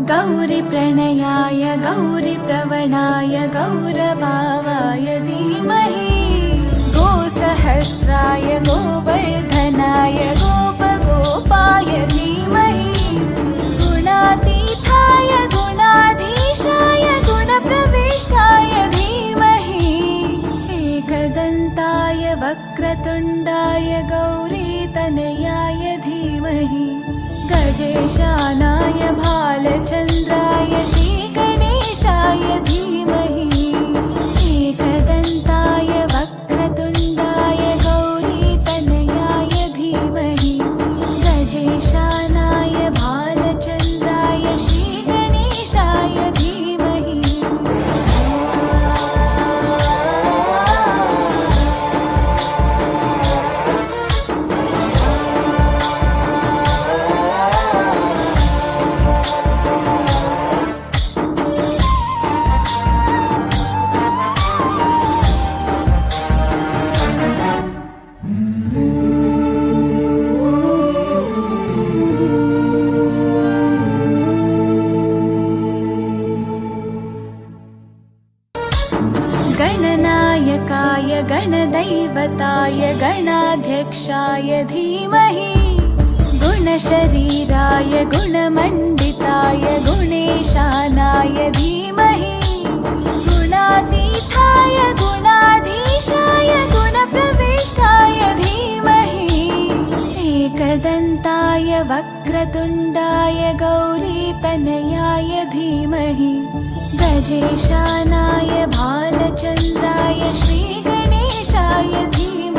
गौरीप्रणयाय गौरीप्रवणाय गौरभावाय धीमहि गोसहस्राय गोवर्धनाय गोपगोपाय धीमहि गुणातीताय गुणाधीशाय गुणप्रविष्टाय धीमहि एकदन्ताय वक्रतुण्डाय गौरीतनयाय धीमहि गजेशानाय भालचन्द्राय श्रीगणेशाय धीमहि एकदन्ताय वक्रतुण्डाय गौरीतनयाय धीमहि गजेशानाय भालचन्द्राय श्रीगणेशाय धीमहि गणनायकाय गणदैवताय गणाध्यक्षाय धीमहि गुणशरीराय गुणमण्डिताय गुणेशानाय धीमहि गुणातीताय गुणाधीशाय गुणप्रविष्टाय धीमहि एकदन्ताय वक्रतुण्डाय गौरीतनयाय धीमहि गजेशानाय भालचन्द्राय श्रीगणेशाय धीमहि